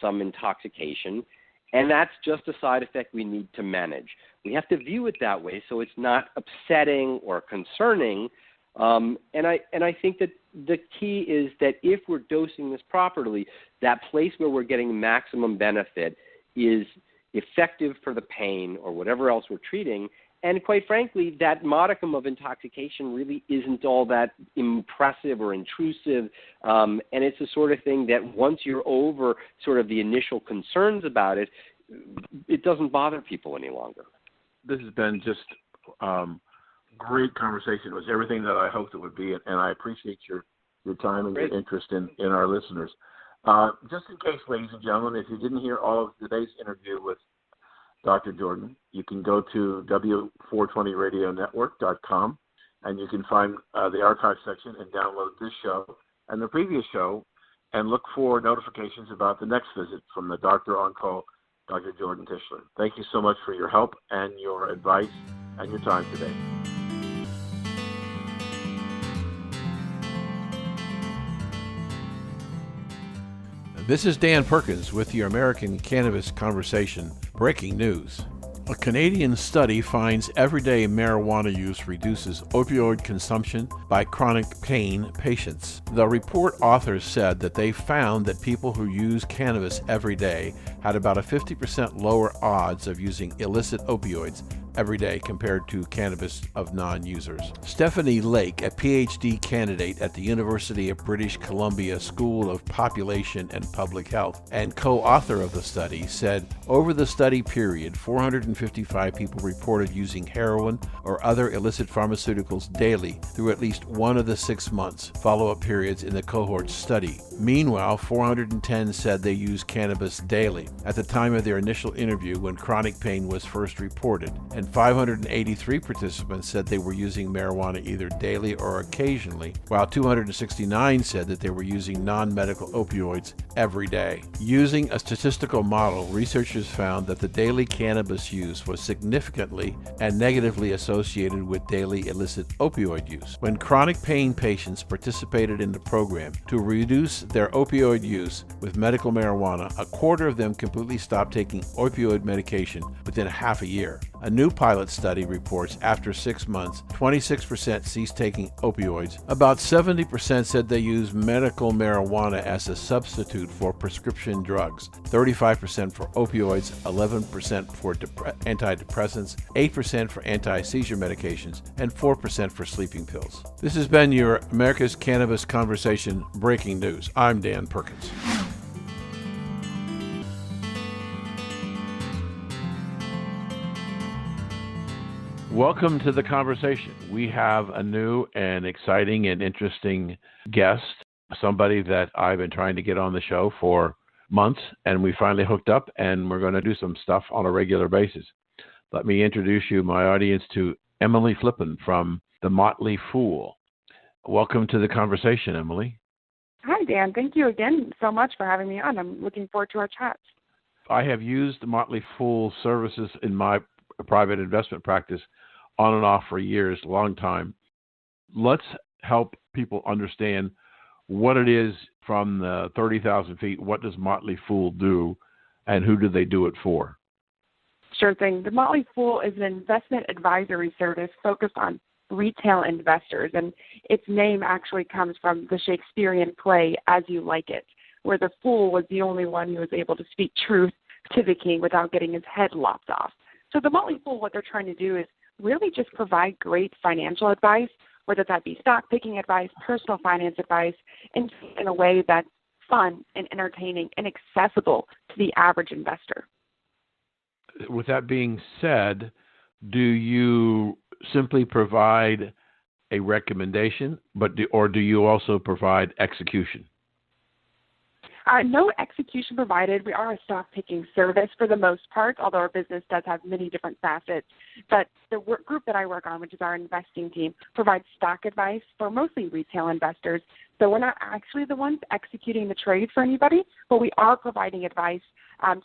some intoxication, and that's just a side effect we need to manage. We have to view it that way so it's not upsetting or concerning. And I think that the key is that if we're dosing this properly, that place where we're getting maximum benefit is effective for the pain or whatever else we're treating, And quite frankly, that modicum of intoxication really isn't all that impressive or intrusive. And it's the sort of thing that once you're over sort of the initial concerns about it, it doesn't bother people any longer. This has been just great conversation. It was everything that I hoped it would be, and I appreciate your time and your interest in our listeners. Just in case, ladies and gentlemen, if you didn't hear all of today's interview with Dr. Jordan, you can go to W420radionetwork.com, and you can find the archive section and download this show and the previous show, and look for notifications about the next visit from the doctor on call, Dr. Jordan Tishler. Thank you so much for your help and your advice and your time today. This is Dan Perkins with your American Cannabis Conversation. Breaking news. A Canadian study finds everyday marijuana use reduces opioid consumption by chronic pain patients. The report authors said that they found that people who use cannabis every day had about a 50% lower odds of using illicit opioids every day compared to cannabis of non-users. Stephanie Lake, a PhD candidate at the University of British Columbia School of Population and Public Health and co-author of the study, said over the study period, 455 people reported using heroin or other illicit pharmaceuticals daily through at least one of the 6 months follow-up periods in the cohort study. Meanwhile, 410 said they used cannabis daily at the time of their initial interview when chronic pain was first reported, and 583 participants said they were using marijuana either daily or occasionally, while 269 said that they were using non-medical opioids every day. Using a statistical model, researchers found that the daily cannabis use was significantly and negatively associated with daily illicit opioid use. When chronic pain patients participated in the program to reduce their opioid use with medical marijuana, a quarter of them completely stopped taking opioid medication within half a year. A new pilot study reports after 6 months, 26% ceased taking opioids. About 70% said they used medical marijuana as a substitute for prescription drugs, 35% for opioids, 11% for antidepressants, 8% for anti-seizure medications, and 4% for sleeping pills. This has been your America's Cannabis Conversation Breaking News. I'm Dan Perkins. Welcome to the conversation. We have a new and exciting and interesting guest, somebody that I've been trying to get on the show for months, and we finally hooked up, and we're going to do some stuff on a regular basis. Let me introduce you, my audience, to Emily Flippen from the Motley Fool. Welcome to the conversation, Emily. Hi, Dan. Thank you again so much for having me on. I'm looking forward to our chats. I have used the Motley Fool services in my private investment practice on and off for years, a long time. Let's help people understand what it is from the 30,000 feet. What does Motley Fool do, and who do they do it for? Sure thing. The Motley Fool is an investment advisory service focused on retail investors, and its name actually comes from the Shakespearean play As You Like It, where the fool was the only one who was able to speak truth to the king without getting his head lopped off. So the Motley Fool, what they're trying to do is really just provide great financial advice, whether that be stock picking advice, personal finance advice, and in a way that's fun and entertaining and accessible to the average investor. With that being said, do you simply provide a recommendation, or do you also provide execution? No execution provided. We are a stock picking service for the most part, although our business does have many different facets. But the group that I work on, which is our investing team, provides stock advice for mostly retail investors. So we're not actually the ones executing the trade for anybody, but we are providing advice.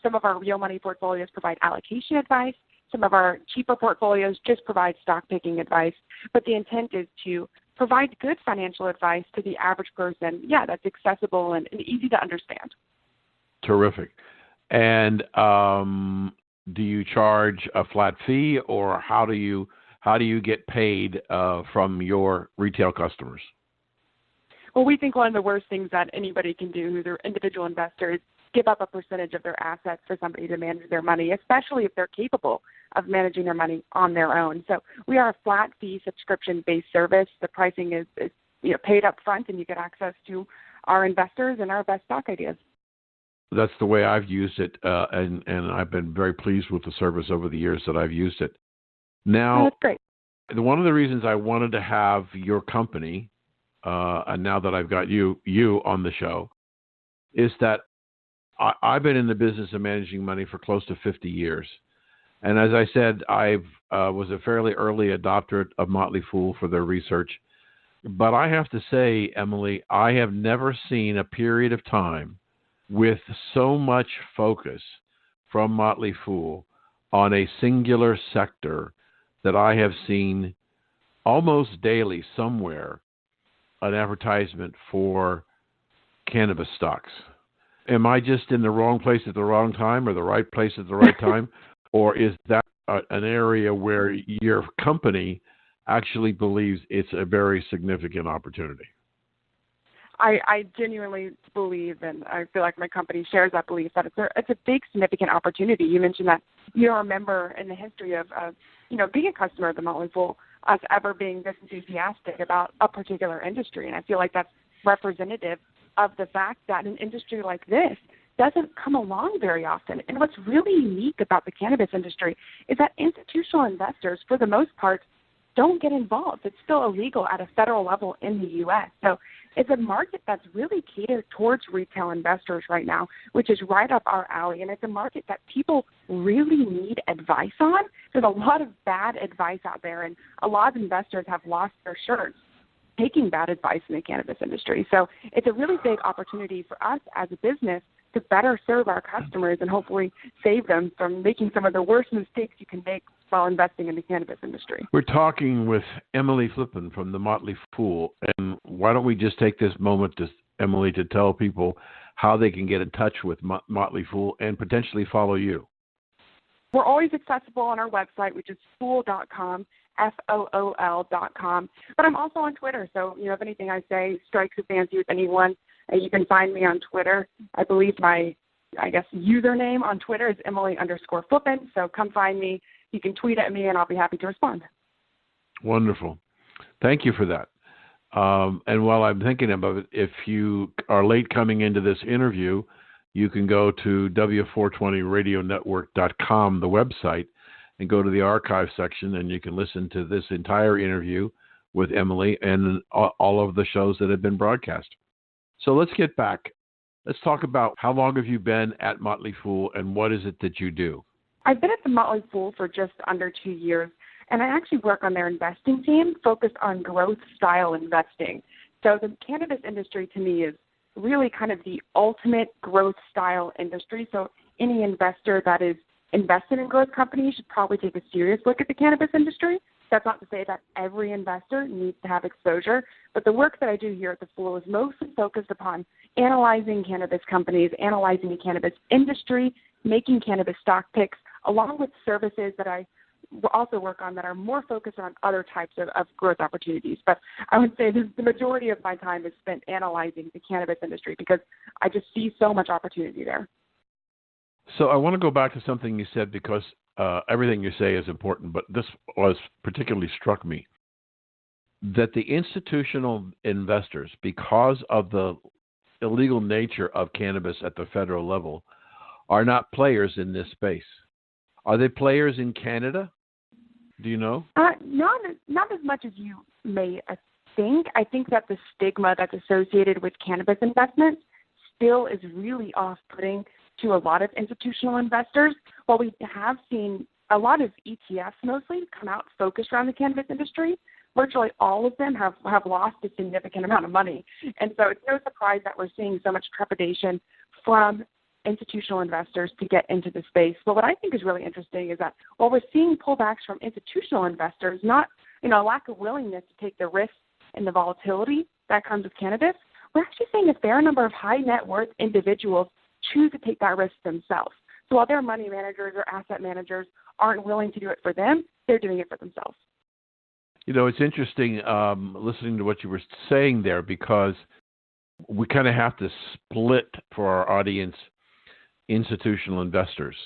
Some of our real money portfolios provide allocation advice. Some of our cheaper portfolios just provide stock picking advice. But the intent is to provide good financial advice to the average person, that's accessible and easy to understand. Terrific. And do you charge a flat fee, or how do you get paid from your retail customers? Well, we think one of the worst things that anybody can do who are individual investors give up a percentage of their assets for somebody to manage their money, especially if they're capable of managing their money on their own. So we are a flat fee subscription-based service. The pricing is paid up front, and you get access to our investors and our best stock ideas. That's the way I've used it, and I've been very pleased with the service over the years that I've used it. Now, that's great. One of the reasons I wanted to have your company, and now that I've got you on the show, is that I've been in the business of managing money for close to 50 years. And as I said, I was a fairly early adopter of Motley Fool for their research. But I have to say, Emily, I have never seen a period of time with so much focus from Motley Fool on a singular sector that I have seen almost daily somewhere an advertisement for cannabis stocks. Am I just in the wrong place at the wrong time, or the right place at the right time? Or is that an area where your company actually believes it's a very significant opportunity? I genuinely believe, and I feel like my company shares that belief, that it's a big, significant opportunity. You mentioned that you don't remember in the history of being a customer of the Motley Fool, us ever being this enthusiastic about a particular industry. And I feel like that's representative of the fact that an industry like this doesn't come along very often. And what's really unique about the cannabis industry is that institutional investors, for the most part, don't get involved. It's still illegal at a federal level in the U.S. So it's a market that's really catered towards retail investors right now, which is right up our alley. And it's a market that people really need advice on. There's a lot of bad advice out there, and a lot of investors have lost their shirts taking bad advice in the cannabis industry. So it's a really big opportunity for us as a business to better serve our customers and hopefully save them from making some of the worst mistakes you can make while investing in the cannabis industry. We're talking with Emily Flippen from the Motley Fool, and why don't we just take this moment, Emily, to tell people how they can get in touch with Motley Fool and potentially follow you. We're always accessible on our website, which is fool.com, FOOL.com. But I'm also on Twitter, so if anything I say strikes a fancy with anyone, you can find me on Twitter. I believe my, username on Twitter is Emily_Flippen. So come find me. You can tweet at me, and I'll be happy to respond. Wonderful. Thank you for that. And while I'm thinking about it, if you are late coming into this interview, you can go to W420radionetwork.com, the website, and go to the archive section, and you can listen to this entire interview with Emily and all of the shows that have been broadcast. So let's get back. Let's talk about how long have you been at Motley Fool, and what is it that you do? I've been at the Motley Fool for just under 2 years, and I actually work on their investing team focused on growth-style investing. So the cannabis industry, to me, is really kind of the ultimate growth-style industry. So any investor that is invested in growth companies should probably take a serious look at the cannabis industry. That's not to say that every investor needs to have exposure, but the work that I do here at the Fool is mostly focused upon analyzing cannabis companies, analyzing the cannabis industry, making cannabis stock picks, along with services that I also work on that are more focused on other types of growth opportunities. But I would say the majority of my time is spent analyzing the cannabis industry because I just see so much opportunity there. So I want to go back to something you said, because everything you say is important, but this particularly struck me, that the institutional investors, because of the illegal nature of cannabis at the federal level, are not players in this space. Are they players in Canada? Do you know? Not as much as you may think. I think that the stigma that's associated with cannabis investments still is really off-putting to a lot of institutional investors. While we have seen a lot of ETFs mostly come out focused around the cannabis industry, virtually all of them have lost a significant amount of money. And so it's no surprise that we're seeing so much trepidation from institutional investors to get into the space. But what I think is really interesting is that while we're seeing pullbacks from institutional investors, not a lack of willingness to take the risks and the volatility that comes with cannabis, we're actually seeing a fair number of high net worth individuals choose to take that risk themselves. So while their money managers or asset managers aren't willing to do it for them, they're doing it for themselves. It's interesting listening to what you were saying there, because we kind of have to split for our audience institutional investors.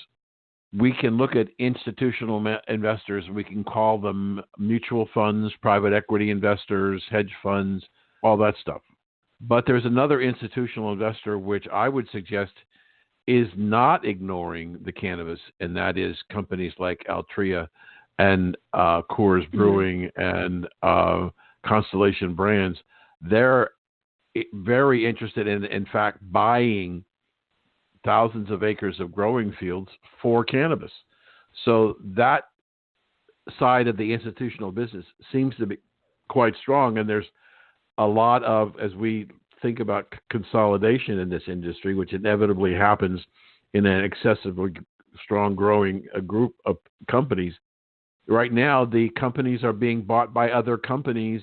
We can look at institutional investors, we can call them mutual funds, private equity investors, hedge funds, all that stuff. But there's another institutional investor which I would suggest is not ignoring the cannabis, and that is companies like Altria and Coors Brewing and Constellation Brands. They're very interested in fact, buying thousands of acres of growing fields for cannabis. So that side of the institutional business seems to be quite strong, and there's a lot of, as we think about consolidation in this industry, which inevitably happens in an excessively strong growing group of companies. Right now, the companies are being bought by other companies,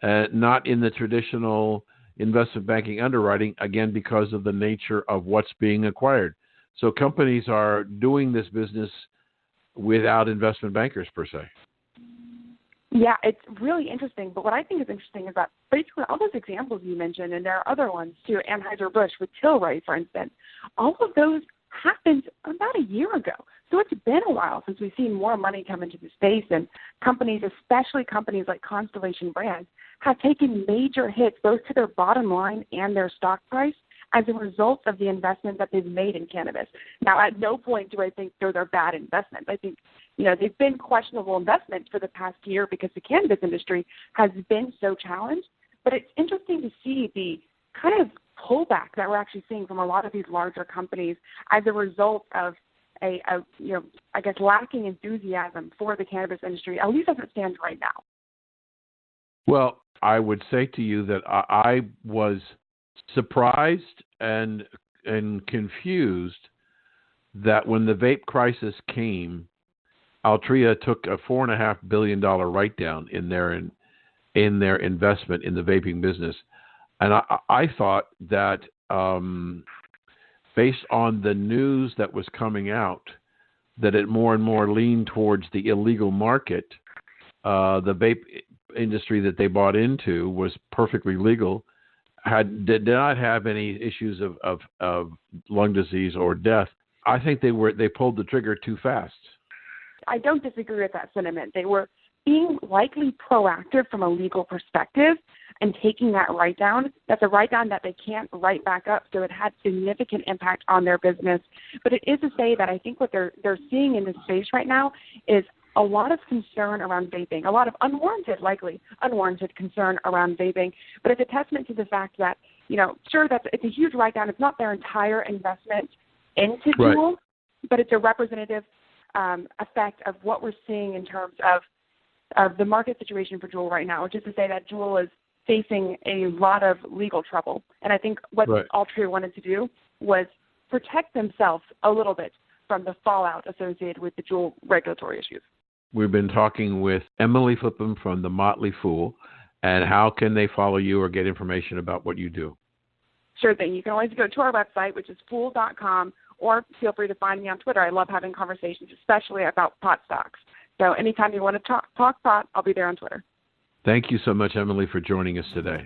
not in the traditional investment banking underwriting, again, because of the nature of what's being acquired. So companies are doing this business without investment bankers per se. Yeah, it's really interesting. But what I think is interesting is that basically all those examples you mentioned, and there are other ones too, Anheuser-Busch with Tilray, for instance, all of those happened about a year ago. So it's been a while since we've seen more money come into the space, and companies, especially companies like Constellation Brands, have taken major hits both to their bottom line and their stock price as a result of the investment that they've made in cannabis. Now, at no point do I think those are bad investments. I think, they've been questionable investments for the past year because the cannabis industry has been so challenged. But it's interesting to see the kind of pullback that we're actually seeing from a lot of these larger companies as a result of I guess, lacking enthusiasm for the cannabis industry, at least as it stands right now. Well, I would say to you that I was surprised and confused that when the vape crisis came, Altria took a $4.5 billion write-down in their investment in the vaping business. And I thought that based on the news that was coming out, that it more and more leaned towards the illegal market. The vape industry that they bought into was perfectly legal, did not have any issues of lung disease or death. I think they pulled the trigger too fast. I don't disagree with that sentiment. They were being likely proactive from a legal perspective and taking that write-down. That's a write-down that they can't write back up, so it had significant impact on their business. But it is to say that I think what they're seeing in this space right now is a lot of concern around vaping, a lot of unwarranted concern around vaping. But it's a testament to the fact that, sure, it's a huge write-down. It's not their entire investment into Juul, but it's a representative effect of what we're seeing in terms of the market situation for Juul right now, which is to say that Juul is facing a lot of legal trouble. And I think what Altria wanted to do was protect themselves a little bit from the fallout associated with the Juul regulatory issues. We've been talking with Emily Flippen from the Motley Fool. And how can they follow you or get information about what you do? Sure thing. You can always go to our website, which is fool.com, or feel free to find me on Twitter. I love having conversations, especially about pot stocks. So anytime you want to talk pot, I'll be there on Twitter. Thank you so much, Emily, for joining us today.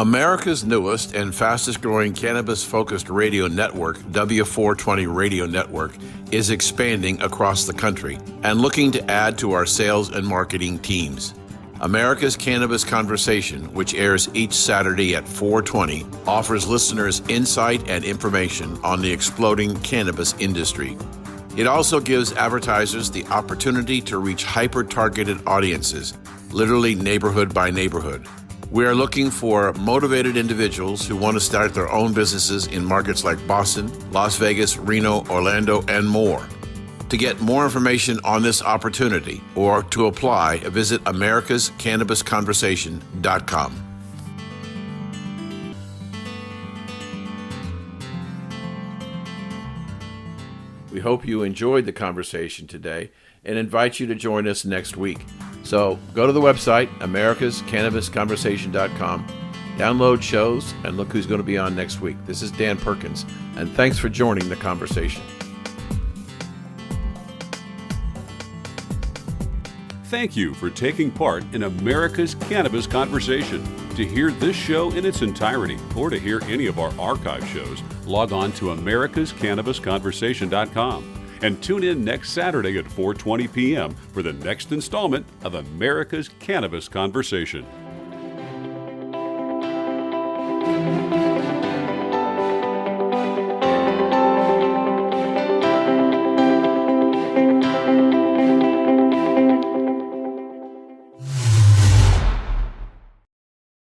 America's newest and fastest growing cannabis-focused radio network, W420 Radio Network, is expanding across the country and looking to add to our sales and marketing teams. America's Cannabis Conversation, which airs each Saturday at 4:20, offers listeners insight and information on the exploding cannabis industry. It also gives advertisers the opportunity to reach hyper-targeted audiences, literally neighborhood by neighborhood. We are looking for motivated individuals who want to start their own businesses in markets like Boston, Las Vegas, Reno, Orlando, and more. To get more information on this opportunity or to apply, visit americascannabisconversation.com. We hope you enjoyed the conversation today and invite you to join us next week. So go to the website, americascannabisconversation.com, download shows, and look who's going to be on next week. This is Dan Perkins, and thanks for joining the conversation. Thank you for taking part in America's Cannabis Conversation. To hear this show in its entirety or to hear any of our archive shows, log on to americascannabisconversation.com and tune in next Saturday at 4:20 p.m. for the next installment of America's Cannabis Conversation.